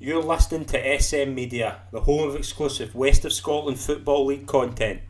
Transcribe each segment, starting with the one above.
You're listening to SM Media, the home of exclusive West of Scotland Football League content.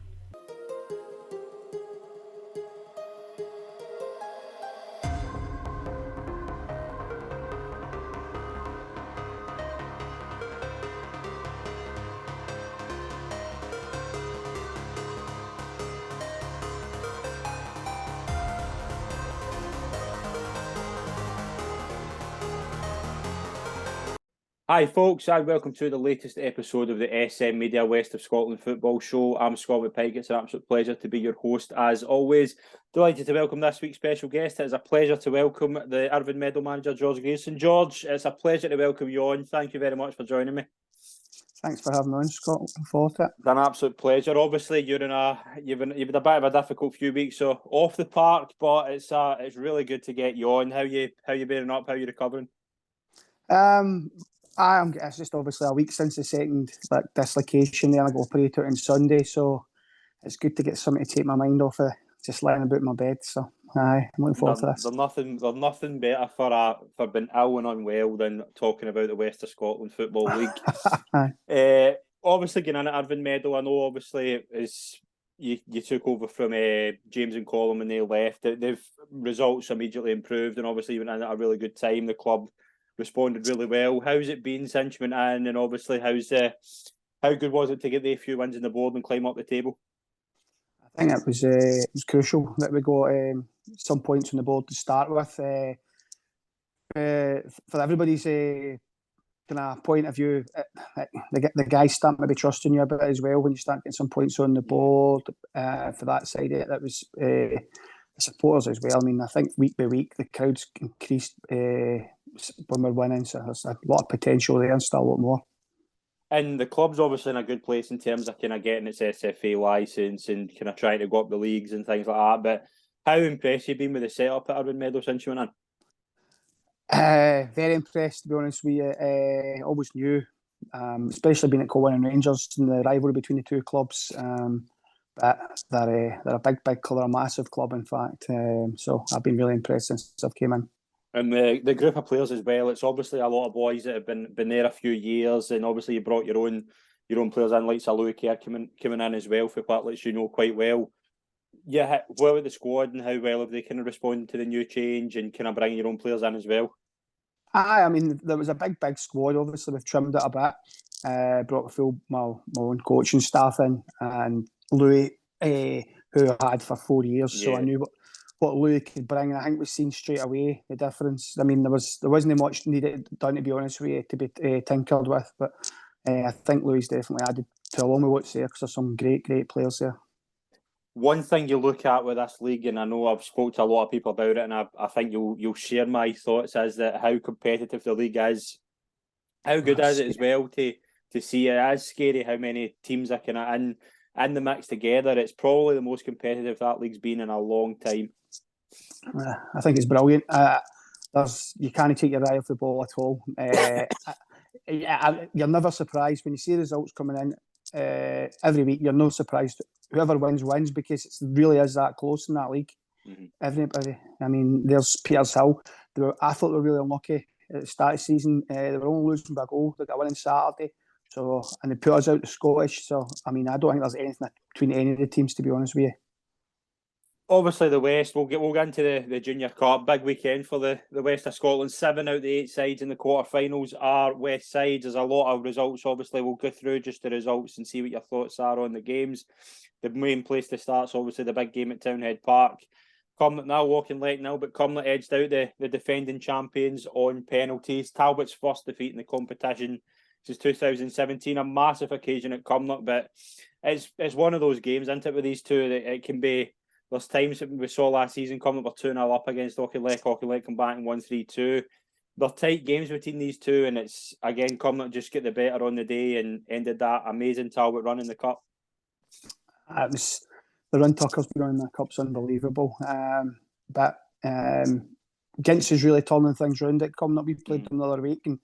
Hi folks, and welcome to the latest episode of the SM Media West of Scotland Football Show. I'm Scott McPike. It's an absolute pleasure to be your host as always. Delighted to welcome this week's special guest. It is a pleasure to welcome the Irvine Meadow manager, George Grierson. George, it's a pleasure to welcome you on. Thank you very much for joining me. Thanks for having me on, Scott. Looking forward to it. It's an absolute pleasure. Obviously, you've had a bit of a difficult few weeks so off the park, but it's really good to get you on. How you bearing up? How you recovering? It's just obviously a week since the second dislocation there. I got operated on Sunday, so it's good to get something to take my mind off of just lying about in my bed. So I'm looking forward to this. There's nothing better for being ill and unwell than talking about the West of Scotland Football League. Obviously, getting in at Irvine Meadow, I know obviously is you took over from James and Colin when they left. They've results immediately improved, and obviously you went in at a really good time. The club responded really well. How's it been since you went in, and obviously how good was it to get the few wins on the board and climb up the table? I think it was crucial that we got some points on the board to start with. For everybody's kind of point of view, the guys start maybe trusting you a bit as well when you start getting some points on the board. For that side of it, that was the supporters as well. I mean, I think week by week the crowds increased when we're winning, so there's a lot of potential there and still a lot more. And the club's obviously in a good place in terms of kind of getting its SFA licence and kind of trying to go up the leagues and things like that. But how impressed have you been with the setup at Irvine Meadow since you went in? Very impressed, to be honest with you. Always knew, especially being at Colwyn and Rangers and the rivalry between the two clubs. But they're a big club, a massive club, in fact. So I've been really impressed since I've came in. And the group of players as well. It's obviously a lot of boys that have been there a few years, and obviously you brought your own players in, like Louis Kerr coming in as well for Patlets, you know quite well. Yeah, well with the squad, and how well have they kind of responded to the new change and kind of bringing your own players in as well? I mean, there was a big squad. Obviously, we've trimmed it a bit. Brought my own coaching staff in, and Louis, who I had for 4 years, so I knew what Louis could bring. And I think we've seen straight away the difference. I mean, there wasn't much needed done, to be honest with you, to be tinkered with. But I think Louis definitely added to along with what's there, because there's some great players there. One thing you look at with this league, and I know I've spoke to a lot of people about it, and I think you'll share my thoughts, is that how competitive the league is. How good is it as well to see it? It is scary how many teams are kind of in the mix together. It's probably the most competitive that league's been in a long time. I think it's brilliant. You can't take your eye off the ball at all. You're never surprised when you see results coming in every week. You're not surprised. Whoever wins because it really is that close in that league. Mm-hmm. Everybody. I mean, there's Peters Hill. I thought they were really unlucky at the start of the season. They were only losing by a goal. They got a win on Saturday. And they put us out the Scottish. So, I mean, I don't think there's anything between any of the teams, to be honest with you. Obviously, the West, we'll get into the Junior Cup. Big weekend for the West of Scotland. 7 out of the 8 sides in the quarterfinals are West sides. There's a lot of results. Obviously, we'll go through just the results and see what your thoughts are on the games. The main place to start is obviously the big game at Townhead Park. Cumnock now walking late now, but Cumnock edged out the defending champions on penalties. Talbot's first defeat in the competition since 2017. A massive occasion at Cumnock, but it's one of those games, isn't it, with these two, that it can be. There's times that we saw last season, Cumnock were 2-0 up against Auchinleck. Auchinleck come back and 1-3-2. They're tight games between these two, and it's, again, Cumnock just get the better on the day and ended that amazing Talbot run in the Cup. It was the run Tucker's been on in the Cup's unbelievable. But Gints is really turning things round at Cumnock. We played them the other week, and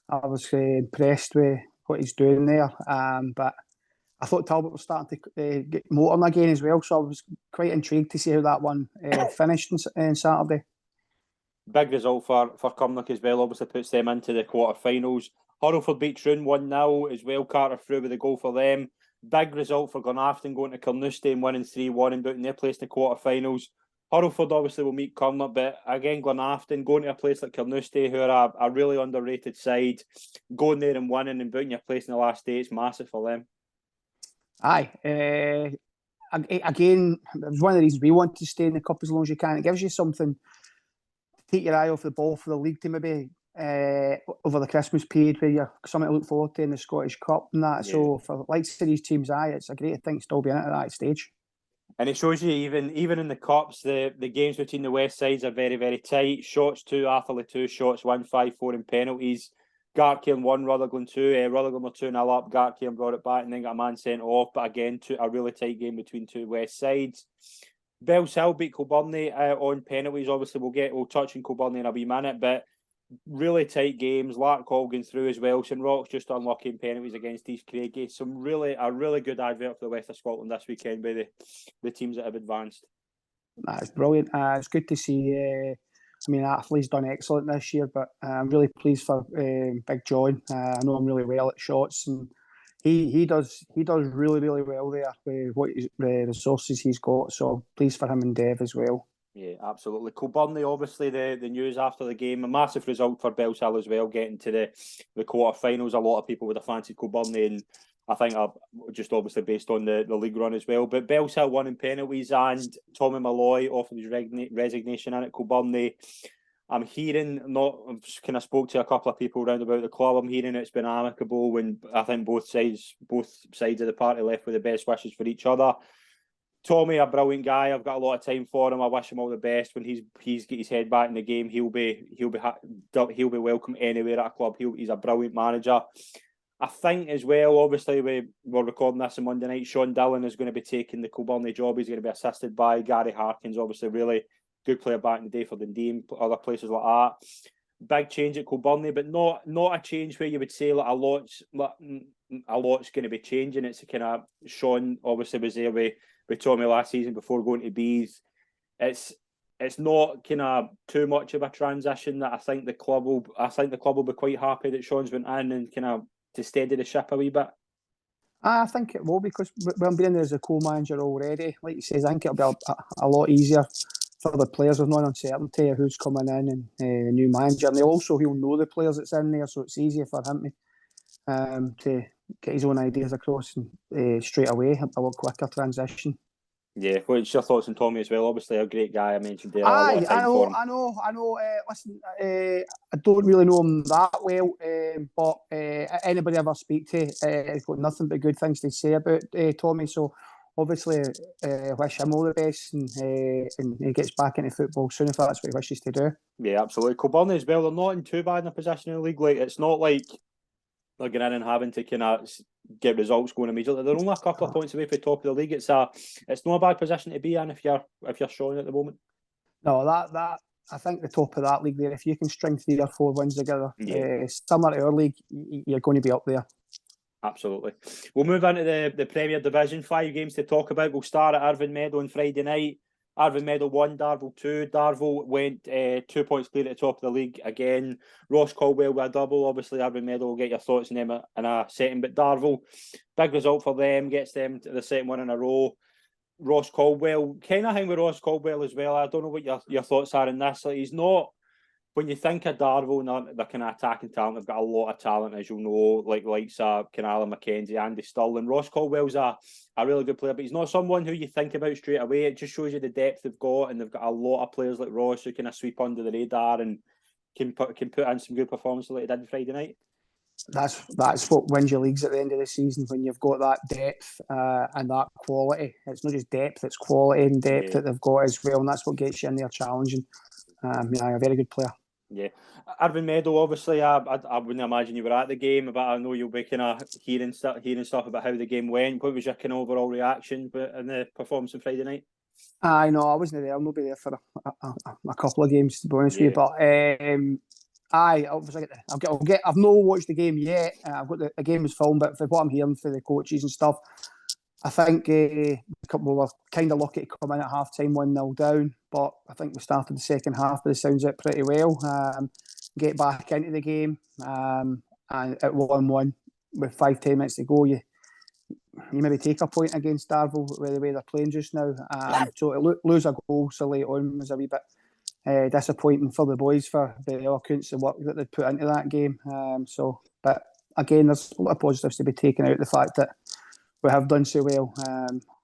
I was impressed with what he's doing there. But I thought Talbot was starting to get motoring again as well, so I was quite intrigued to see how that one finished on Saturday. Big result for Cumnock as well, obviously puts them into the quarterfinals. Hurlford beat Troon 1-0 as well. Carter through with a goal for them. Big result for Glenafton going to Carnoustie and winning 3-1 and booting their place in the quarterfinals. Hurlford obviously will meet Cumnock, but again, Glenafton going to a place like Carnoustie, who are a really underrated side, going there and winning and booting your place in the last day, it's massive for them. Aye. Again, it was one of the reasons we want to stay in the cup as long as you can. It gives you something to take your eye off the ball for the league to maybe over the Christmas period, where you're something to look forward to in the Scottish Cup and that. Yeah. So for likes of these teams, it's a great thing to still be in it at that stage. And it shows you even in the cups, the games between the West sides are very, very tight. Shots 2, Atherley 2, shots 1-5-4 in penalties. Gartcairn 1, Rutherglen 2. Rutherglen were 2-0 up. Gartcairn brought it back and then got a man sent off. But again, a really tight game between two West sides. Bellshill beat Kilburnie on penalties. Obviously, we'll touch on Kilburnie in a wee minute, but really tight games. Larkhall going through as well. St Rock's just unlucky in penalties against East Craigie. A really good advert for the West of Scotland this weekend by the teams that have advanced. That's brilliant. It's good to see. Athley's done excellent this year, but I'm really pleased for Big John. I know him really well at shots, and he does really, really well there with the resources he's got. So pleased for him and Dev as well. Yeah, absolutely. Kilburnie, obviously, the news after the game, a massive result for Bellshill as well, getting to the quarter-finals. A lot of people would have fancied Kilburnie, and I think just obviously based on the league run as well. But Bellshill won in penalties, and Tommy Malloy offered his resignation in at Kilburnie. I'm hearing, I've spoke to a couple of people around about the club. I'm hearing it's been amicable when I think both sides of the party left with the best wishes for each other. Tommy, a brilliant guy. I've got a lot of time for him. I wish him all the best. When he's get his head back in the game, he'll be welcome anywhere at a club. He's a brilliant manager. I think as well, obviously, we're recording this on Monday night. Sean Dillon is going to be taking the Kilburnie job. He's going to be assisted by Gary Harkins, obviously, really good player back in the day for Dundee and other places like that. Big change at Kilburnie, but not a change where you would say like a lot's going to be changing. It's kind of Sean obviously was there with Tommy last season before going to Bees. It's not kind of too much of a transition that I think the club will be quite happy that Sean's went in and kind of to steady the ship a wee bit. I think it will, because when being there as a co-manager already, like you say, I think it'll be a lot easier for the players. There's no uncertainty of who's coming in and a new manager, and he'll know the players that's in there, so it's easier for him to get his own ideas across and straight away, a lot quicker transition. Yeah, what's your thoughts on Tommy as well? Obviously, a great guy. I mentioned there. I know. Listen, I don't really know him that well, but anybody I ever speak to has got nothing but good things to say about Tommy. So obviously, wish him all the best, and he gets back into football soon if that's what he wishes to do. Yeah, absolutely. Kilburnie as well. They're not in too bad in a position in the league. Like, it's not like they're going in and having to kind of get results going immediately. They're only a couple of points away from the top of the league. It's not a bad position to be in if you're showing at the moment. No, that I think the top of that league there, if you can string 3 or 4 wins together, similar to our league, you're going to be up there. Absolutely. We'll move into the Premier Division. 5 games to talk about. We'll start at Irvine Meadow on Friday night. Irvine Meadow 1, Darvel 2. Darvel went 2 points clear at the top of the league again. Ross Caldwell with a double. Obviously, Irvine Meadow will get your thoughts on them in a second. But Darvel, big result for them, gets them to the second one in a row. Ross Caldwell, kind of hang with Ross Caldwell as well. I don't know what your thoughts are in this. Like, he's not, when you think of Darvel and the kind of attacking talent, they've got a lot of talent, as you'll know, likes of Alan McKenzie, Andy Stirling. Ross Caldwell's a really good player, but he's not someone who you think about straight away. It just shows you the depth they've got, and they've got a lot of players like Ross who kind of sweep under the radar and can put in some good performances like they did Friday night. That's what wins your leagues at the end of the season, when you've got that depth and that quality. It's not just depth, it's quality and depth that they've got as well, and that's what gets you in there challenging. A very good player. Yeah, Irvine Meadow, obviously, I wouldn't imagine you were at the game, but I know you'll be kind of hearing stuff about how the game went. What was your kind of overall reaction in the performance on Friday night? I know I wasn't there. I'll not be there for a couple of games, to be honest with you. But obviously I've not watched the game yet. I've got the game was filmed, but for what I'm hearing for the coaches and stuff, I think we were kind of lucky to come in at half time 1-0 down, but I think we started the second half by the sounds of it pretty well. Get back into the game, and and at 1-1 with 5-10 minutes to go, you maybe take a point against Darvel with the way they're playing just now. So to lose a goal so late on was a wee bit disappointing for the boys for the eloquence and work that they'd put into that game. But again, there's a lot of positives to be taken out. The fact that we have done so well.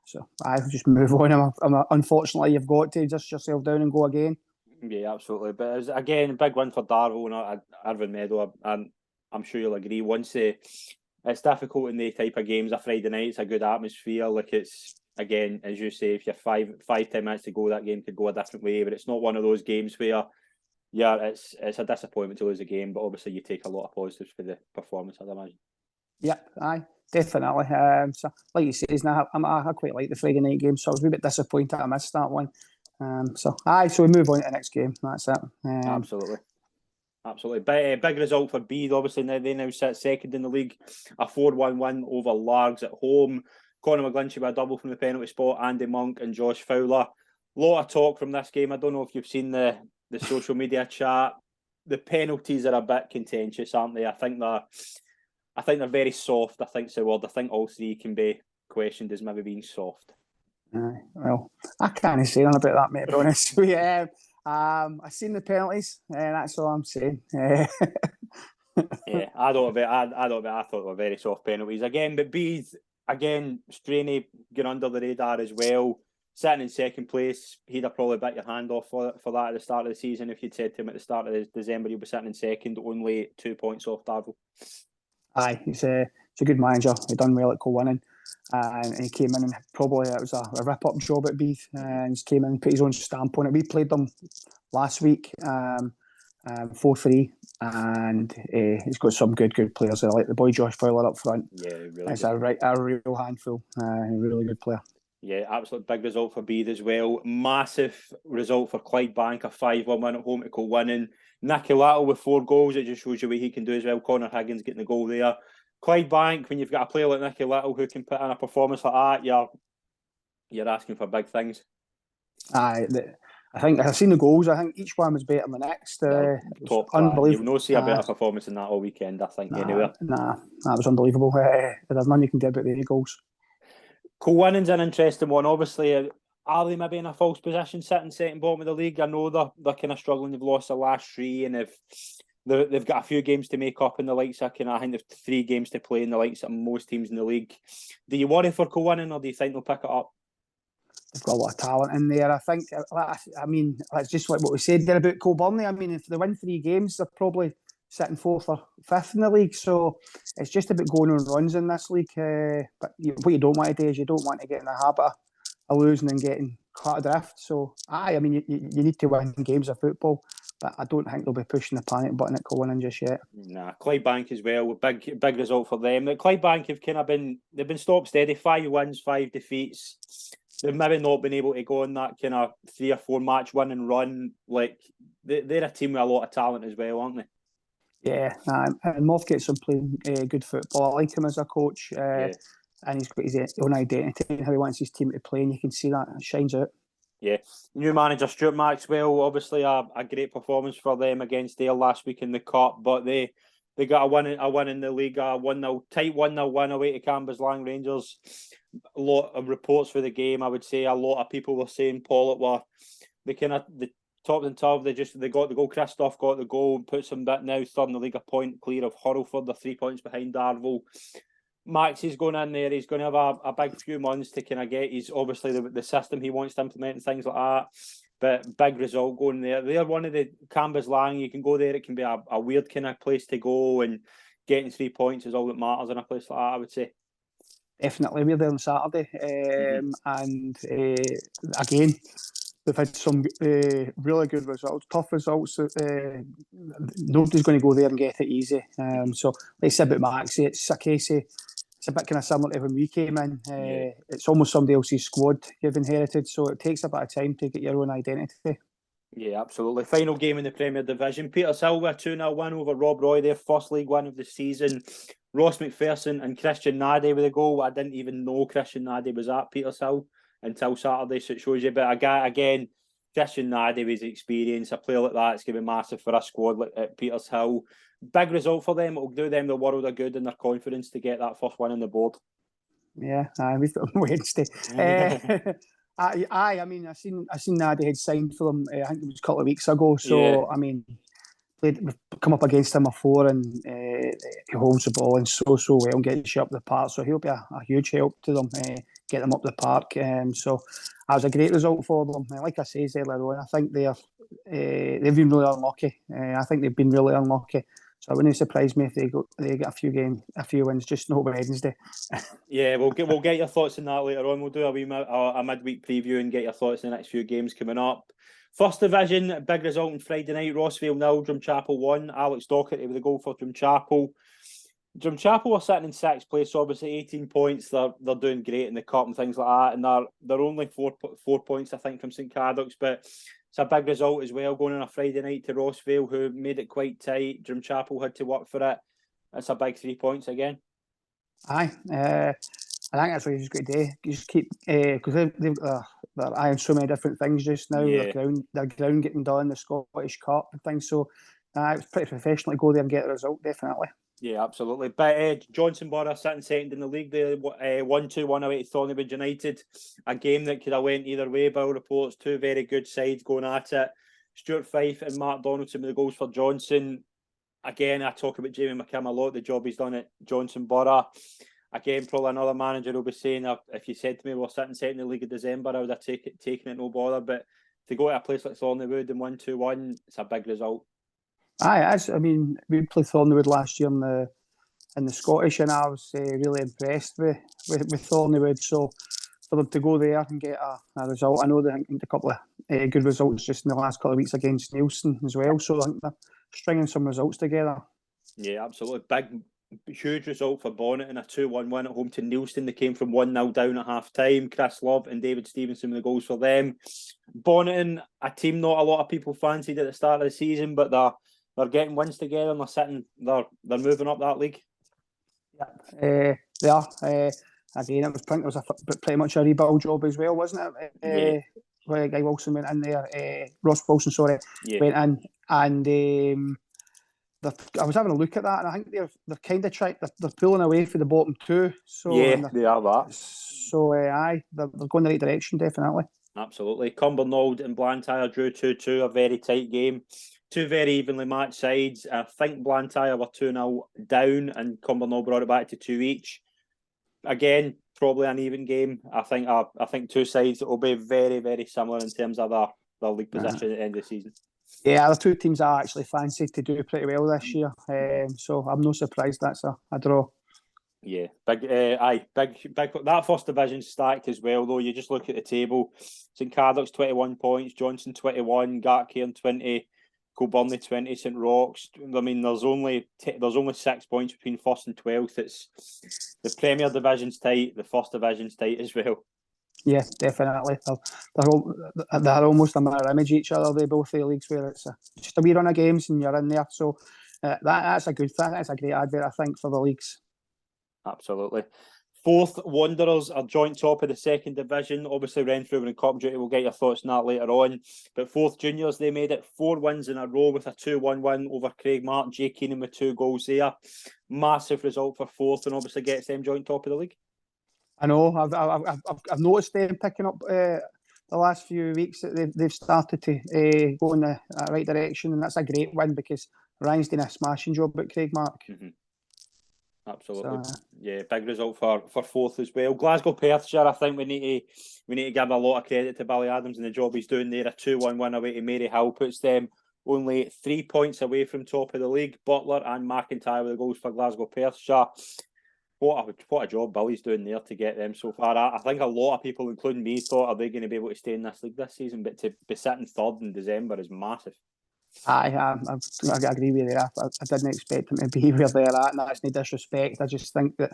So I just move on. Unfortunately, you've got to dust yourself down and go again. Yeah, absolutely. But it was, again, a big win for Darvel and Irvine Meadow. I'm sure you'll agree. It's difficult in the type of games. A Friday night, it's a good atmosphere. Like it's, again, as you say, if you're 5-10 minutes to go, that game could go a different way. But it's not one of those games where, it's a disappointment to lose a game. But obviously, you take a lot of positives for the performance, I'd imagine. Yep, aye, definitely. So, like you say, I quite like the Friday night game, so I was a wee bit disappointed I missed that one. So we move on to the next game. That's it. Absolutely. Big result for Bede. Obviously, they now sit second in the league. A 4-1 win over Largs at home. Conor McGlinchey with a double from the penalty spot. Andy Monk and Josh Fowler. A lot of talk from this game. I don't know if you've seen the social media chat. The penalties are a bit contentious, aren't they? I think they're very soft. I think's the word. I think all three can be questioned as maybe being soft. Well, I can't say anything about that, mate, to be honest. I've seen the penalties, and that's all I'm saying. Yeah, I thought they were very soft penalties again. But Bede, again, Straney getting under the radar as well. Sitting in second place, he'd have probably bit your hand off for that at the start of the season. If you'd said to him at the start of December, you'll be sitting in second, only 2 points off Darvel. Aye, he's a good manager. He done well at Kilwinning, and he came in and probably it was a rip-up job at Bede, and he came in and put his own stamp on it. We played them last week, 4-3, and he's got some good players. I like the boy Josh Fowler up front. Yeah, really. It's a real handful. Really good player. Yeah, absolute big result for Bede as well. Massive result for Clydebank, a 5-1 win at home to Kilwinning. Nicky Little with 4 goals. It just shows you what he can do as well. Connor Higgins getting the goal there. Clydebank, when you've got a player like Nicky Little who can put in a performance like that, you're asking for big things. I think I've seen the goals. I think each one was better than the next. Top unbelievable. You'll not see a better performance than that all weekend, I think, anyway. Nah, that was unbelievable. There's nothing you can do about the goals. Kilwinning's an interesting one. Obviously, are they maybe in a false position sitting second bottom of the league? I know they're kind of struggling. They've lost the last 3 and they've got a few games to make up in the likes of I think they've 3 games to play in the likes of most teams in the league. Do you worry for Kilwinning or do you think they'll pick it up? They've got a lot of talent in there. I think, it's just like what we said there about Kilburnley. I mean, if they win 3 games, they're probably sitting 4th or 5th in the league. So it's just about going on runs in this league. But what you don't want to do is you don't want to get in the habit of losing and getting caught adrift. So, you need to win games of football. But I don't think they'll be pushing the panic button at Kilwinning just yet. Nah, Clydebank as well. Big result for them. Clydebank have they've been stop steady. 5 wins, 5 defeats. They've maybe not been able to go on that kind of 3 or 4 match win and run. Like they're a team with a lot of talent as well, aren't they? Yeah, and Moffgate's been playing good football. I like him as a coach, and he's got his own identity and how he wants his team to play, and you can see that it shines out. Yeah, new manager Stuart Maxwell, obviously a great performance for them against Dale last week in the cup, but they got a win in the league, a 1-0 tight 1-0 win away to Cambuslang Rangers. A lot of reports for the game. I would say a lot of people were saying Pollock were the top and top. They got the goal. Christoph got the goal and puts them back now third in the league, a point clear of Hurlford. They're 3 points behind Darvel. Max is going in there. He's going to have a big few months to kind of get his obviously the system he wants to implement and things like that. But big result going there. They're one of the Cambuslang. You can go there. It can be a weird kind of place to go, and getting 3 points is all that matters in a place like that, I would say. Definitely, we're there on Saturday, and again, they've had some really good results, tough results. Nobody's going to go there and get it easy. So, like I said about Maxi, it's a case of, it's a bit kind of similar to when we came in. It's almost somebody else's squad you've inherited, so it takes a bit of time to get your own identity. Yeah, absolutely. Final game in the Premier Division. Petershill with a 2-0 win over Rob Roy, their first League One of the season. Ross McPherson and Christian Nadi with a goal. I didn't even know Christian Nadi was at Petershill until Saturday, so it shows you. But a guy, again, Christian Nadi with his experience, a player like that's going to be massive for a squad like at Peters Hill. Big result for them. It'll do them the world of good and their confidence to get that first win on the board. Yeah, we've got them Wednesday. I mean, I seen Nadi had signed for them. I think it was a couple of weeks ago. So I mean, we've come up against him before, and he holds the ball and so well and gets you up the park. So he'll be a huge help to them, get them up the park. So that was a great result for them. Like I said earlier on, I think they've been really unlucky. I think they've been really unlucky. So it wouldn't surprise me if they get a few wins, just not Wednesday. Yeah, we'll get your thoughts on that later on. We'll do a midweek preview and get your thoughts on the next few games coming up. First division, big result on Friday night. Rossvale 0, Drumchapel 1. Alex Docherty with the goal for Drumchapel. Drumchapel are sitting in 6th place, obviously 18 points. They're doing great in the cup and things like that, and they're only 4 points, I think, from St Cadoc's, but it's a big result as well, going on a Friday night to Rossvale, who made it quite tight. Drumchapel had to work for it. It's a big 3 points again. Aye, I think that's what you just got to do. You just keep because they're eyeing so many different things just now. Yeah. Their ground getting done, the Scottish Cup and things. So it was pretty professional to go there and get the result, definitely. Yeah, absolutely. But Johnson Borough sitting second in the league. They 1-2-1 away to Thorneywood United. A game that could have went either way, by all reports. Two very good sides going at it. Stuart Fife and Mark Donaldson with the goals for Johnson. Again, I talk about Jamie McKim a lot, the job he's done at Johnson Borough. Again, probably another manager will be saying, if you said to me we're sitting second in the league of December, I would have taken it no bother. But to go to a place like Thorneywood and 1-2-1, it's a big result. Aye, I mean, we played Thorneywood last year in the Scottish, and I was really impressed with Thorneywood. So for them to go there and get a result, I know they had a couple of good results just in the last couple of weeks against Nielsen as well. So I think they're stringing some results together. Yeah, absolutely. Huge result for Bonnet and a 2-1 win at home to Nielsen. They came from 1-0 down at half time. Chris Love and David Stevenson with the goals for them. Bonnet, a team not a lot of people fancied at the start of the season, but they're getting wins together and they're moving up that league. Yeah, they are. Again, it was pretty much a rebuild job as well, wasn't it? Yeah. Where Guy Wilson went in there, Ross Wilson, sorry, went in, and I was having a look at that, and I think they're kind of they're pulling away for the bottom two. So they are that. So aye, they're going the right direction, definitely. Absolutely. Cumbernauld and Blantyre drew 2-2, a very tight game. Two very evenly matched sides. I think Blantyre were 2-0 down and Cumbernauld brought it back to 2 each. Again, probably an even game. I think two sides that will be very, very similar in terms of their league position at the end of the season. Yeah, the two teams are actually fancied to do pretty well this year. So I'm no surprised that's a draw. Yeah, big. That first division's stacked as well, though. You just look at the table. St Cadoc's 21 points, Johnson 21, Gartcairn 20, Kilburnley 20, St Roch's. I mean, there's only 6 points between first and 12th. It's the Premier Division's tight, the First Division's tight as well. Yeah, definitely. They're almost a mirror image of each other. They both the leagues where it's just a wee run of games and you're in there. So that's a good thing. That's a great advert, I think, for the leagues. Absolutely. Fourth, Wanderers are joint top of the second division. Obviously, Renfrew and Cup duty. We'll get your thoughts on that later on. But fourth, Juniors, they made it 4 wins in a row with a 2-1 win over Craigmark. Jay Keenan with 2 goals there. Massive result for fourth, and obviously gets them joint top of the league. I know. I've noticed them picking up the last few weeks that they've started to go in the right direction, and that's a great win because Ryan's done a smashing job at Craigmark. Mm-hmm. Absolutely, yeah, big result for fourth as well. Glasgow Perthshire, I think we need to give a lot of credit to Billy Adams and the job he's doing there. A 2-1 win away to Maryhill puts them only 3 points away from top of the league. Butler and McIntyre with the goals for Glasgow Perthshire. What a job Billy's doing there to get them so far. I think a lot of people, including me, thought are they going to be able to stay in this league this season, but to be sitting third in December is massive. I agree with you. I didn't expect them to be where they're at, and that's no disrespect. I just think that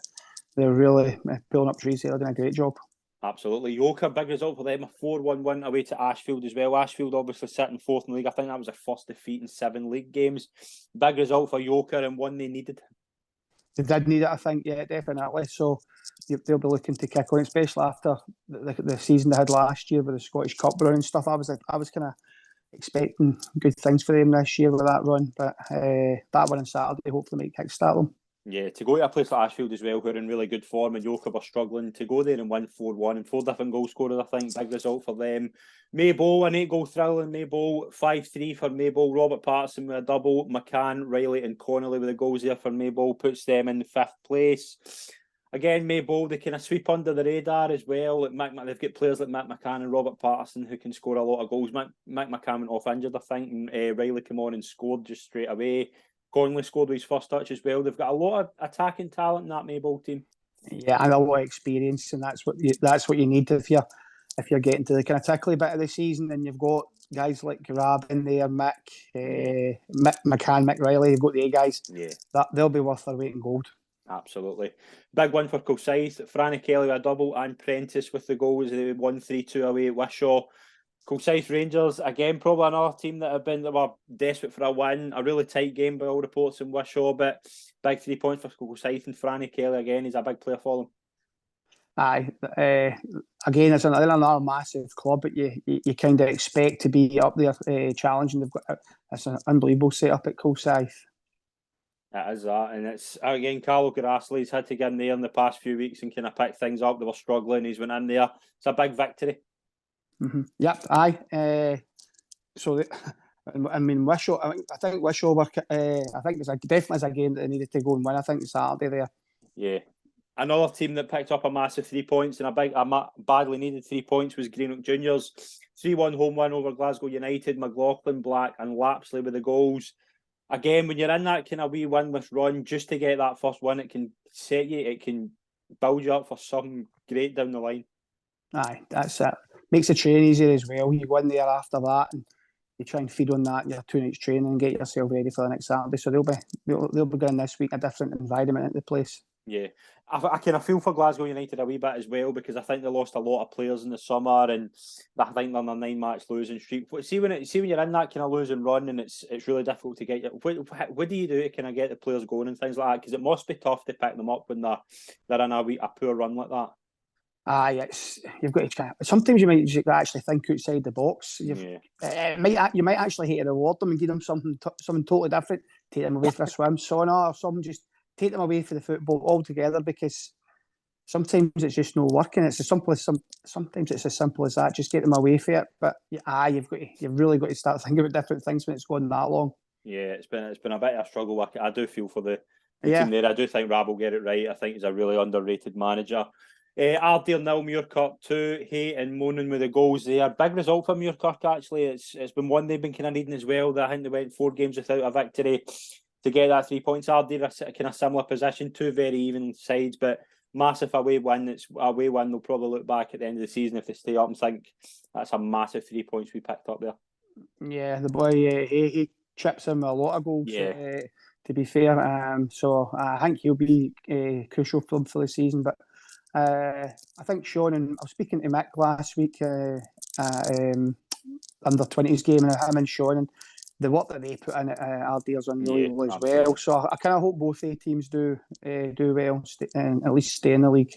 they're really pulling up trees here. They're doing a great job. Absolutely. Yoker, big result for them, a 4-1 win away to Ashfield as well. Ashfield obviously sitting fourth in the league. I think that was their first defeat in 7 league games. Big result for Yoker and one they needed. They did need it, I think, yeah, definitely. So they'll be looking to kick on, especially after the season they had last year with the Scottish Cup run and stuff. I was kind of expecting good things for them this year with that run, but that one on Saturday hopefully might kickstart them. Yeah, to go to a place like Ashfield as well, who are in really good form, and Yoka were struggling, to go there and win 4-1 and 4 different goal scorers, I think, big result for them. Maybole, an 8-goal thrill in Maybole, 5-3 for Maybole. Robert Patterson with a double, McCann, Riley and Connolly with the goals there for Maybole, puts them in 5th place. Again, Maybole, they kind of sweep under the radar as well. They've got players like Mick McCann and Robert Patterson who can score a lot of goals. Mick McCann went off injured, I think, and Riley came on and scored just straight away. Conley scored with his first touch as well. They've got a lot of attacking talent in that Maybole team. Yeah, and a lot of experience, and that's what you need if you're getting to the kind of tickly bit of the season, and you've got guys like Grab in there, Mick McCann, Mick Riley. You've got the A guys. Yeah, they'll be worth their weight in gold. Absolutely. Big one for Kilsyth. Franny Kelly with a double and Prentice with the goals. They won 3-2 away at Wishaw. Kilsyth Rangers, again, probably another team that were desperate for a win. A really tight game by all reports in Wishaw, but big 3 points for Kilsyth, and Franny Kelly, again, he's a big player for them. Aye, again, it's another massive club, but you kind of expect to be up there challenging. They've got it's an unbelievable setup at Kilsyth. It is that, and it's again, Carlo Grassley's had to get in there in the past few weeks and kind of pick things up. They were struggling. He's went in there. It's a big victory. Mm-hmm. Yep, aye. So, I mean, Wishaw. I think Wishaw were. I think there's definitely a game that they needed to go and win. I think Saturday there. Yeah. Another team that picked up a massive 3 points and a badly needed 3 points was Greenock Juniors. 3-1 home win over Glasgow United. McLaughlin, Black and Lapsley with the goals. Again, when you're in that kind of wee winless run, just to get that first win, it can set you, it can build you up for something great down the line. Aye, that's it. Makes the training easier as well. You go in there after that and you try and feed on that your 2 nights training and get yourself ready for the next Saturday. So they'll be going this week a different environment at the place. Yeah, I kind of feel for Glasgow United a wee bit as well, because I think they lost a lot of players in the summer, and I think they're on a 9-match losing streak. See when you're in that kind of losing run, and it's really difficult to get you. What do you do to kind of get the players going and things like that? Because it must be tough to pick them up when they're in a poor run like that. Aye, you've got to try. Sometimes you might actually think outside the box. You might actually hate to reward them and give them something totally different. Take them away for a swim, sauna, or something. Just take them away for the football altogether, because sometimes it's just no working. It's as simple as sometimes it's as simple as that. Just get them away for it. But you've really got to start thinking about different things when it's gone that long. Yeah, it's been a bit of a struggle. I do feel for the team there. I do think Rab will get it right. I think he's a really underrated manager. Ardale 0, Muirkirk 2, Hay and Monin with the goals there. Big result for Muirkirk, actually. It's been one they've been kind of needing as well. I think they went 4 games without a victory to get that 3 points. Ardale are kind of similar position, 2 very even sides, but massive away win. It's a away win. They'll probably look back at the end of the season if they stay up and think that's a massive 3 points we picked up there. Yeah, the boy, he chips in with a lot of goals. Yeah. To be fair, so I think he'll be crucial for them for the season, but I think Sean, and I was speaking to Mick last week under 20s game, and him and Sean, and the work that they put in at Ardale's unbelievable as well. So I kind of hope both teams do well and at least stay in the league.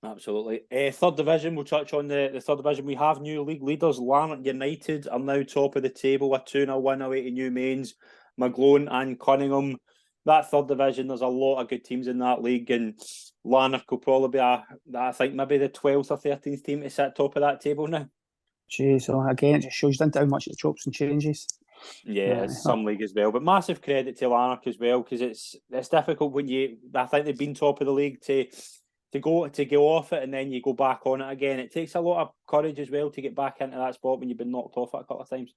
Absolutely. Third division, we'll touch on the third division. We have new league leaders. Lanark United are now top of the table, a 2-0 win away to New Mains, Maglone and Cunningham. That third division, there's a lot of good teams in that league, and Lanark will probably be I think maybe the 12th or 13th team to sit top of that table now. Geez, so again, it just shows you how much it chops and changes. Yeah, it's some league as well, but massive credit to Lanark as well, because it's difficult when I think they've been top of the league to go off it and then you go back on it again. It takes a lot of courage as well to get back into that spot when you've been knocked off it a couple of times.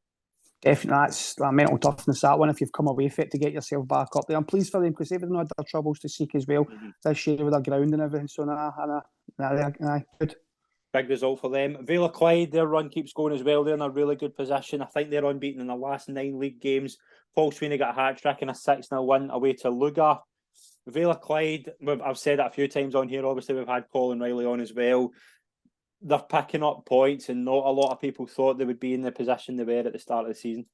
Definitely, that's a mental toughness, that one, if you've come away from it, to get yourself back up there. I'm pleased for them because they've had their troubles to seek as well this year with their ground and everything. So, good. Big result for them. Vale Clyde, their run keeps going as well. They're in a really good position. I think they're unbeaten in the last 9 league games. Paul Sweeney got a hat-trick and a 6-0 win away to Luga. Vale Clyde, I've said that a few times on here, obviously we've had Colin Riley on as well. They're picking up points, and not a lot of people thought they would be in the position they were at the start of the season.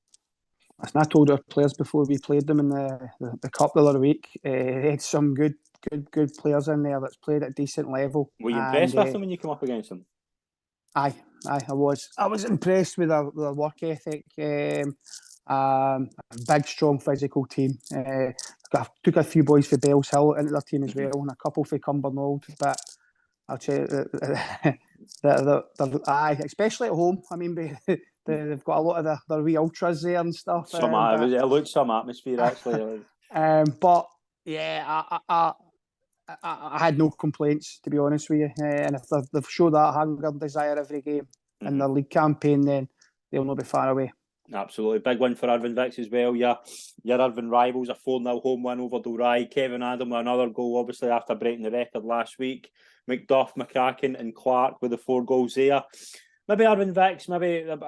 I told our players before we played them in the cup the other week. They had some good players in there that's played at a decent level. Were you And impressed with them when you come up against them? I was impressed with their work ethic. A big, strong, physical team. Took a few boys for Bells Hill into their team as well, and a couple for Cumbernauld. But I'll tell you, especially at home. I mean, they've got a lot of their wee ultras there and stuff. It looked some atmosphere actually. But yeah, I had no complaints, to be honest with you. And if they've showed that hunger and desire every game in their league campaign, then they'll not be far away. Absolutely. Big win for Irvine Vicks as well. Your Irvine rivals, a 4-0 home win over Dalry. Kevin Adam with another goal, obviously, after breaking the record last week. McDuff, McCracken and Clark with the 4 goals there. Maybe Irvine Vicks,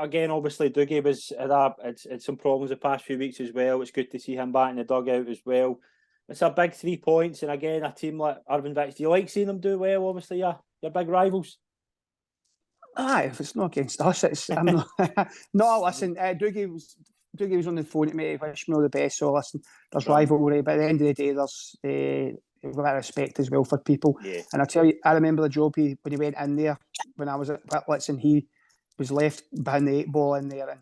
again, obviously, Dougie had some problems the past few weeks as well. It's good to see him back in the dugout as well. It's a big 3 points, and again, a team like Irvine Vicks, do you like seeing them do well? Obviously, your big rivals. If it's not against us, I'm not. No, listen, Dougie was on the phone to me to wish me all the best. So listen, there's rivalry, but at the end of the day, there's a bit of respect as well for people. Yeah. And I tell you, I remember the job when he went in there when I was at Whitlets, and he was left behind the 8 ball in there, and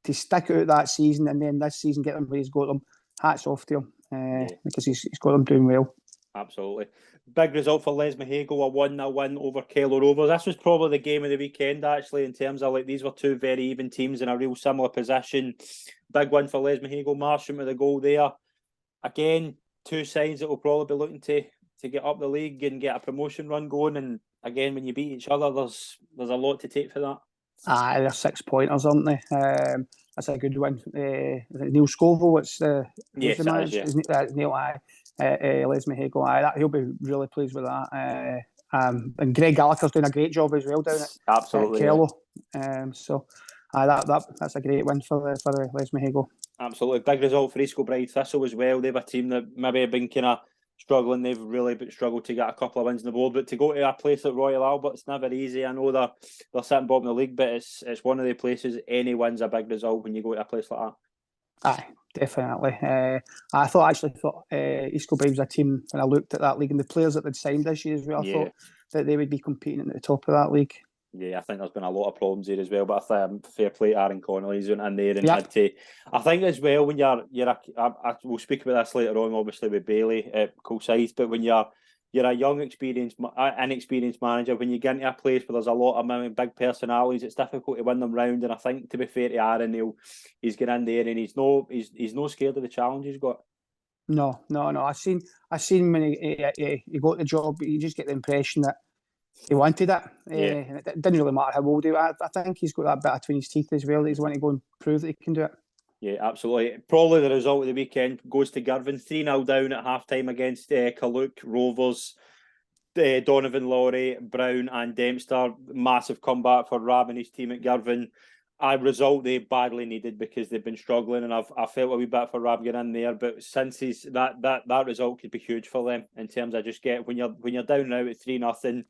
to stick out that season and then this season get him where he's got them. Hats off to him because he's got them doing well. Absolutely. Big result for Les Mahago, a 1-0 win over Kello Rovers. This was probably the game of the weekend, actually, in terms of these were 2 very even teams in a real similar position. Big win for Les Mahago. Marsham with a goal there. Again, 2 sides that will probably be looking to get up the league and get a promotion run going. And again, when you beat each other, there's a lot to take for that. They're 6 pointers, aren't they? That's a good win. Neil Scoville, who's the manager? Neil, Les Mahago, he'll be really pleased with that. And Greg Gallagher's doing a great job as well down at Kello. So that's a great win for Les Mahago. Absolutely. Big result for East Kilbride Thistle as well. They have a team that maybe have been kind of struggling. They've really struggled to get a couple of wins on the board. But to go to a place like Royal Albert, it's never easy. I know they're sitting bottom of the league, but it's one of the places any win's a big result when you go to a place like that. Aye, definitely. I thought East Kilbride was a team when I looked at that league and the players that they'd signed this year as well. I thought that they would be competing at the top of that league. Yeah, I think there's been a lot of problems there as well. But I think fair play to Aaron Connolly. He's went in there and had to. I think as well when we'll speak about this later on, obviously with Bailey at Kilsyth. But when you're a young, inexperienced manager, when you get into a place where there's a lot of big personalities, it's difficult to win them round. And I think, to be fair to Aaron, he's get in there and he's no scared of the challenge he's got. No. I seen when he got the job, you just get the impression that he wanted it. And it didn't really matter how old he was. I think he's got that bit between his teeth as well. He's wanting to go and prove that he can do it. Yeah, absolutely. Probably the result of the weekend goes to Girvan. 3-0 down at half-time against Kaluk, Rovers, Donovan, Laurie, Brown and Dempster. Massive comeback for Rab and his team at Girvan. A result they badly needed because they've been struggling, and I felt a wee bit for Rab getting in there. But since that result could be huge for them in terms of just when you're down now at 3-0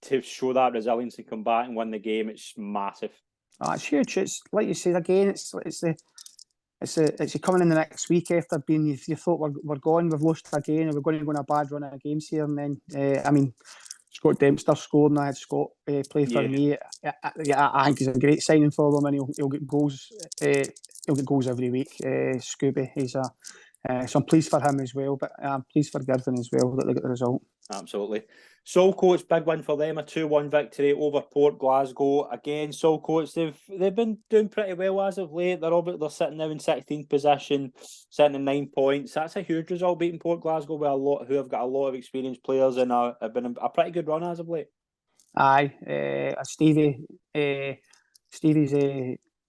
to show that resilience and come back and win the game, it's massive. Oh, it's huge. It's like you said again. It's coming in the next week after being. You thought we're gone, we've lost again, and we're going to go on a bad run of games here, and then Scott Dempster scored, and I had Scott play for me. I think he's a great signing for them, and he'll get goals. He'll get goals every week. Scooby, so I'm pleased for him as well, but I'm pleased for Girvan as well that they got the result. Absolutely. Saltcoats, big win for them, a 2-1 victory over Port Glasgow. Again, Saltcoats, they've been doing pretty well as of late. They're sitting now in 16th position, sitting in 9 points. That's a huge result, beating Port Glasgow with who have got a lot of experienced players and have been a pretty good run as of late. Aye, Stevie's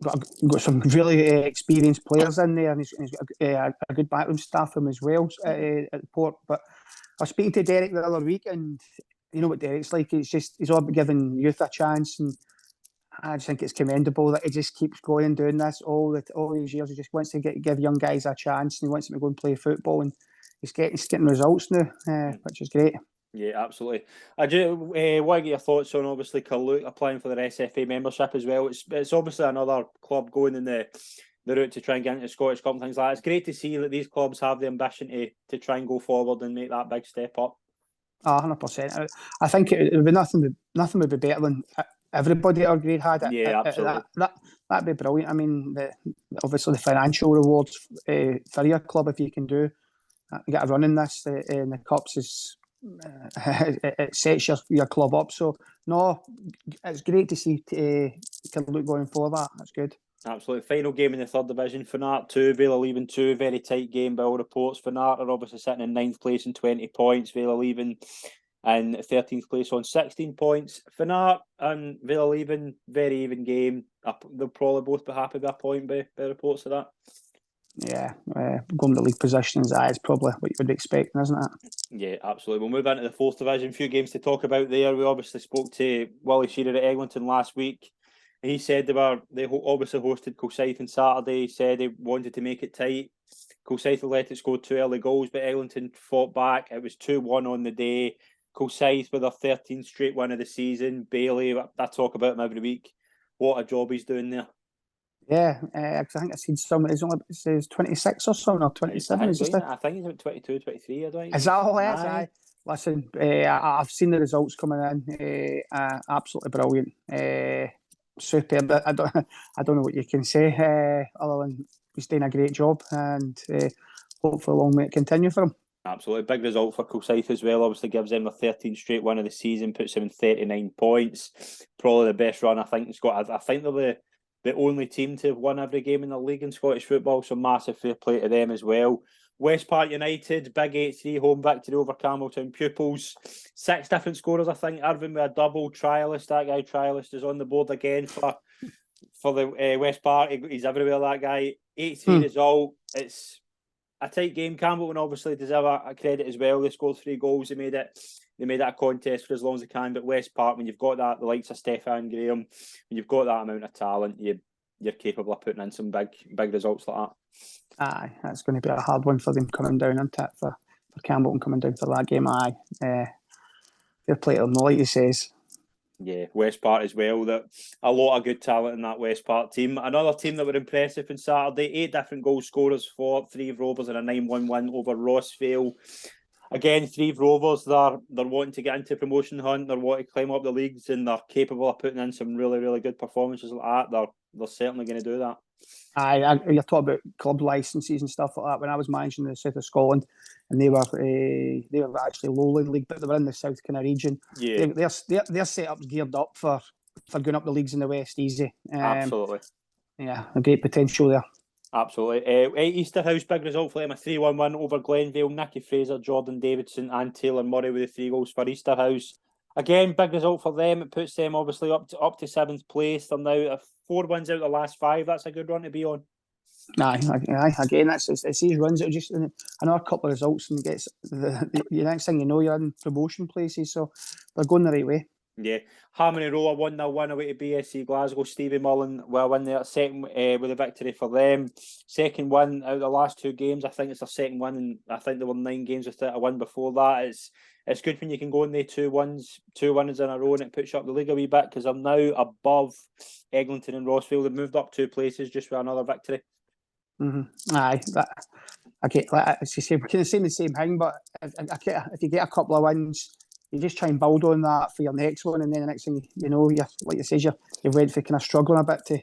got some really experienced players in there, and he's got a good backroom staff from as well at Port. But I was speaking to Derek the other week, and you know what Derek's like. He's all about giving youth a chance, and I just think it's commendable that he just keeps going and doing this all these years. He just wants to give young guys a chance, and he wants them to go and play football, and he's getting results now, which is great. Yeah, absolutely. I do want to get your thoughts on obviously Kaluk applying for their SFA membership as well. It's obviously another club going in the the route to try and get into the Scottish Cup and things like that. It's great to see that these clubs have the ambition to try and go forward and make that big step up. 100%. I think it would be nothing would be better than everybody at our grade had it. Yeah, absolutely. That'd be brilliant. I mean, obviously the financial rewards for your club, if you can get a run in this in the cups, is it sets your club up. So no, it's great to see can look going for that. That's good. Absolutely. Final game in the third division. Fenart 2, Vale of Leven 2. Very tight game by all reports. Fenart are obviously sitting in 9th place on 20 points. Vale of Leven in 13th place on 16 points. Fenart and Vale of Leven, very even game. They'll probably both be happy with a point by reports of that. Yeah, going to league positions, it's probably what you would expect, isn't it? Yeah, absolutely. We'll move into the fourth division. A few games to talk about there. We obviously spoke to Willie Shearer at Eglinton last week. He said they obviously hosted Kilsyth on Saturday. He said they wanted to make it tight. Kilsyth let it score 2 early goals, but Eglinton fought back. It was 2-1 on the day. Kilsyth with their 13th straight win of the season. Bailey, I talk about him every week. What a job he's doing there. Yeah, I think I seen somebody says 26 or something, or 27. I think he's about 22, 23. I don't think. Is that all it is? Aye. Listen, I've seen the results coming in. Absolutely brilliant. Superb. I don't know what you can say other than he's doing a great job, and hopefully long may it continue for him. Absolutely. Big result for Kilsyth as well. Obviously gives them a 13th straight win of the season, puts them in 39 points. Probably the best run I think he's got. I think they're the only team to have won every game in the league in Scottish football, so massive fair play to them as well. West Park United, big 8-3 home victory over Campbelltown Pupils. 6 different scorers, I think. Irvine with a double. Trialist, that guy Trialist is on the board again for the West Park. He's everywhere, that guy. 8-3 result. It's a tight game. Campbelltown obviously deserve a credit as well. They scored 3 goals. They made it a contest for as long as they can. But West Park, when you've got that, the likes of Stefan Graham, when you've got that amount of talent, you're capable of putting in some big results like that. Aye, that's going to be a hard one for them coming down, isn't it? For Campbelltown coming down for that game. Aye, fair play to them, like you says. Yeah, West Park as well. That a lot of good talent in that West Park team. Another team that were impressive on Saturday. 8 different goal scorers for Threave Rovers and a 9-1 win over WOSFL. Again, Threave Rovers, they're wanting to get into promotion hunt. They're wanting to climb up the leagues, and they're capable of putting in some really, really good performances like that. They're certainly going to do that. Aye, you're talking about club licences and stuff like that. When I was managing the south of Scotland, and they were actually Lowland League, but they were in the south kind of region. Yeah, their setup's geared up for going up the leagues in the west easy. Absolutely. Yeah, a great potential there. Absolutely. Easterhouse, big result for them, a 3-1 win over Glenvale. Nicky Fraser, Jordan Davidson and Taylor Murray with the 3 goals for Easterhouse. Again, big result for them. It puts them obviously up to 7th place. They're now 4 wins out of the last 5. That's a good run to be on. Aye. Again, it's these runs that are just another couple of results and gets the next thing you know, you're in promotion places. So they're going the right way. Yeah, Harmony Row 1-0 win away to BSC Glasgow. Stevie Mullen will win their second with a victory for them. Second win out of the last 2 games. I think it's their second win, and I think there were 9 games without a win before that. It's good when you can go in there 2 winners in a row, and it puts you up the league a wee bit because they're now above Eglinton and Rossville. They've moved up 2 places just with another victory. Mm-hmm. Aye, as you say, we're kind of saying the same thing, but if you get a couple of wins, you just try and build on that for your next one, and then the next thing you know, like you says, you went for kind of struggling a bit to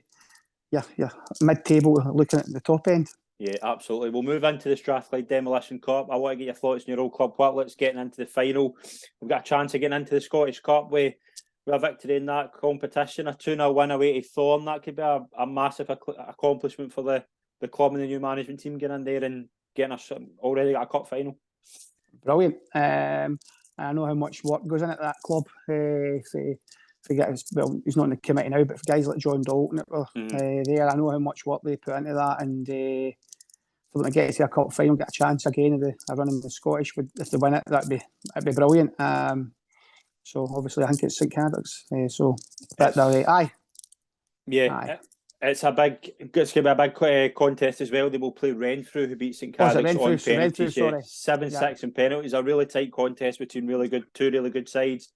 you're mid-table, looking at the top end. Yeah, absolutely. We'll move into the Strathclyde Demolition Cup. I want to get your thoughts on your old club Whitlets getting into the final. We've got a chance of getting into the Scottish Cup with a victory in that competition, a 2-0 win away to Thorn. That could be a massive accomplishment for the club and the new management team getting in there and getting us already got a cup final. Brilliant. I know how much work goes into that club. He's not in the committee now, but for guys like John Dalton there, I know how much work they put into that, and for them to get to a cup final, get a chance again of a run in the Scottish, if they win it, that'd be brilliant. So obviously, I think it's St Cadoc's. Aye. Yeah. Aye. It's going to be a big contest as well. They will play Renfrew, who beat St Cadoc's on penalties. 7-6 in penalties. A really tight contest between two really good sides.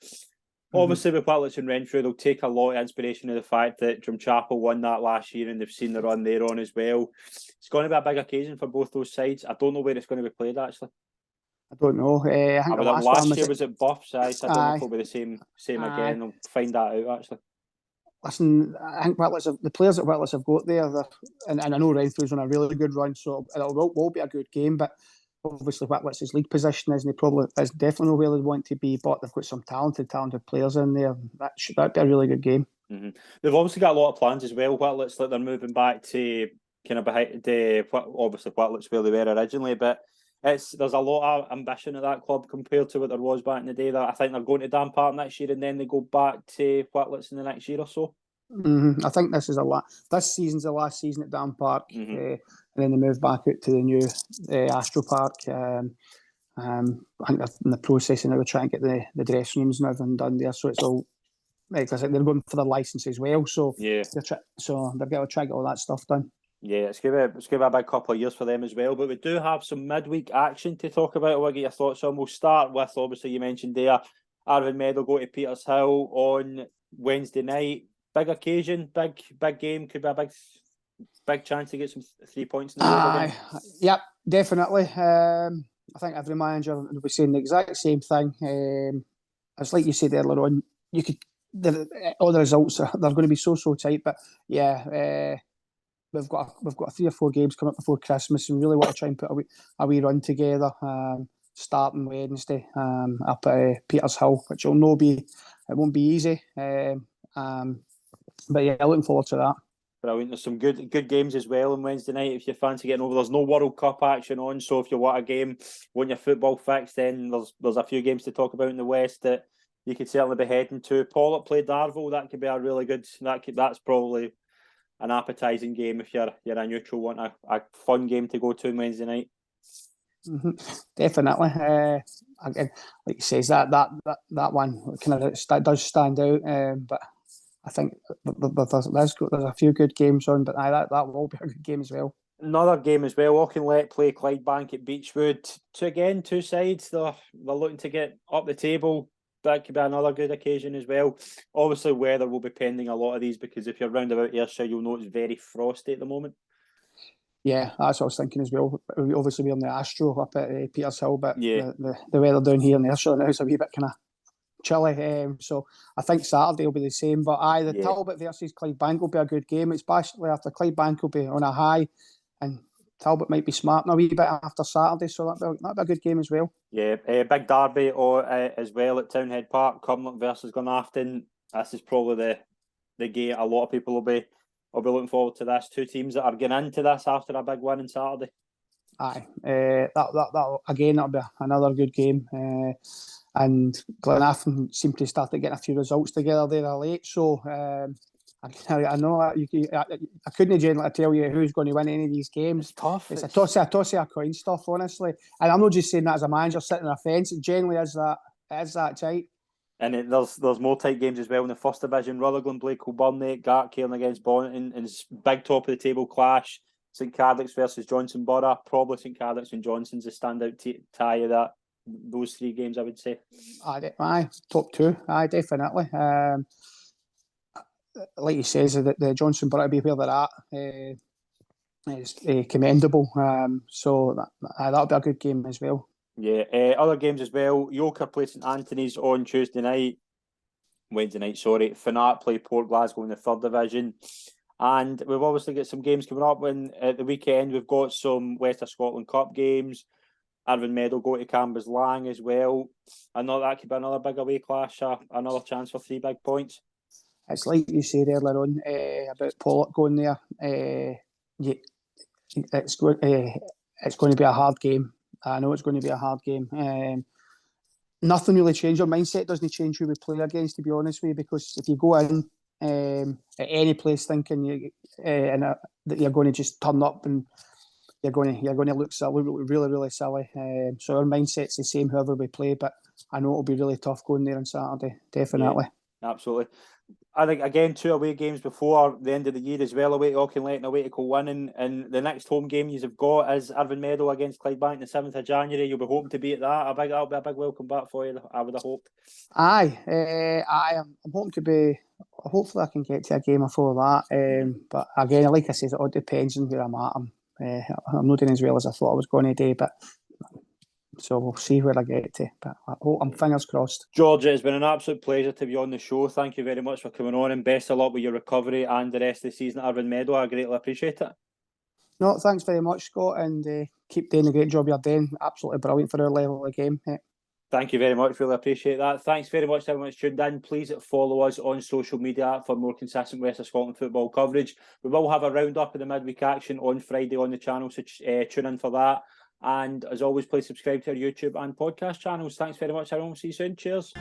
Obviously, with Whitlets and Renfrew, they'll take a lot of inspiration of the fact that Drumchapel won that last year and they've seen the run they're on as well. It's going to be a big occasion for both those sides. I don't know where it's going to be played, actually. I don't know. I think the last year was at Buffs. I don't know if it'll be the same again. I'll find that out, actually. Listen, I think the players that Whitlets have got there, and I know Renfrew's on a really good run, so it will be a good game, but obviously Whitlets' league position is definitely not where they want to be, but they've got some talented players in there. That'd be a really good game. Mm-hmm. They've obviously got a lot of plans as well. Whitlets, like they're moving back to kind of behind obviously Whitlets where they were originally, but there's a lot of ambition at that club compared to what there was back in the day. That I think they're going to Dan Park next year and then they go back to Whitlets in the next year or so. Mm-hmm. I think this season's the last season at Dan Park, and then they move back out to the new Astro Park. I think they're in the process now of trying to get the dressing rooms and everything done there, so it's all like I said, they're going for the license as well. So yeah, they're going to try to get all that stuff done. Yeah, it's going to be a big couple of years for them as well. But we do have some midweek action to talk about. I want to get your thoughts on. We'll start with, obviously, you mentioned there, Irvine Meadow go to Petershill on Wednesday night. Big occasion, big game. Could be a big chance to get some 3 points in the board again. Yep, definitely. I think every manager will be saying the exact same thing. It's like you said earlier on, all the results they're going to be so tight. But yeah, we've got 3 or 4 games coming up before Christmas, and really want to try and put a wee run together. Starting Wednesday up at Petershill, which it won't be easy. But yeah, looking forward to that. Brilliant. There's some good games as well on Wednesday night if you fancy getting over. There's no World Cup action on, so if you want a game, want your football fixed, then there's a few games to talk about in the West that you could certainly be heading to. Pollock played Darvel. That could be a really good. That's probably an appetising game if you're a neutral, want a fun game to go to on Wednesday night. Mm-hmm. Definitely. Again, like you say, that one kind of does stand out, but I think there's a few good games on, but that will be a good game as well. Another game as well. Auchinleck play Clydebank at Beechwood. Two sides. They're looking to get up the table. That could be another good occasion as well. Obviously, weather will be pending a lot of these because if you're round about Ayrshire, you'll know it's very frosty at the moment. Yeah, that's what I was thinking as well. Obviously, we're on the Astro up at Petershill, but yeah, the weather down here in Ayrshire now is a wee bit kind of chilly. So I think Saturday will be the same. But Talbot versus Clydebank will be a good game. It's basically after Clydebank will be on a high, and Talbot might be smarting a wee bit after Saturday. So that'll be a good game as well. Yeah, big derby as well at Townhead Park. Cumnock versus Glenafton. This is probably the game a lot of people will be looking forward to. This 2 teams that are getting into this after a big win on Saturday. Aye, that again, that'll be another good game. And Glenafton seem to start getting a few results together there late. So I know I couldn't generally tell you who's going to win any of these games. It's tough. It's a toss of a coin stuff, honestly. And I'm not just saying that as a manager sitting on a fence. It generally is that. It is that tight. And there's more tight games as well in the first division. Rutherglen, Blake, Burnley, Gartcairn against Bonnet, and big top of the table clash. St Cadix versus Johnson Borough. Probably St Cadix and Johnson's the standout tie of those 3 games, I would say. Aye, top 2. Aye, definitely. Like you say, the Johnson Borough be where they're at. Is commendable. So that'll be a good game as well. Yeah, other games as well. Yoker play St Anthony's on Wednesday night. Fanatt play Port Glasgow in the 3rd division. And we've obviously got some games coming up at the weekend. We've got some West of Scotland Cup games. Irvine Meadow go to Cambuslang as well. I know that could be another big away clash, another chance for 3 big points. It's like you said earlier on about Pollock going there. It's going to be a hard game. I know it's going to be a hard game. Nothing really changed. Your mindset doesn't change who we play against, to be honest with you, because if you go in at any place thinking that you're going to just turn up and you're going to look really, really silly. So our mindset's the same whoever we play, but I know it'll be really tough going there on Saturday, definitely. Absolutely. I think, again, 2 away games before the end of the year as well, away to Auchinleck and away to Kilwinning. And the next home game you've got is Irvine Meadow against Clydebank the 7th of January. You'll be hoping to be at that. That'll be a big welcome back for you, I would have hoped. Aye, I'm hoping to be. Hopefully, I can get to a game before that. But again, like I said, it all depends on where I'm at. I'm not doing as well as I thought I was going to do, but so we'll see where I get to. But I'm fingers crossed. George, it's been an absolute pleasure to be on the show. Thank you very much for coming on, and best of luck with your recovery and the rest of the season at Irvine Meadow. I greatly appreciate it. No, thanks very much, Scott, and keep doing the great job you're doing. Absolutely brilliant for our level of game. Thank you very much. Really appreciate that. Thanks very much to everyone that's tuned in. Please follow us on social media for more consistent West of Scotland football coverage. We will have a roundup of the midweek action on Friday on the channel, so tune in for that. And as always, please subscribe to our YouTube and podcast channels. Thanks very much, everyone. See you soon. Cheers.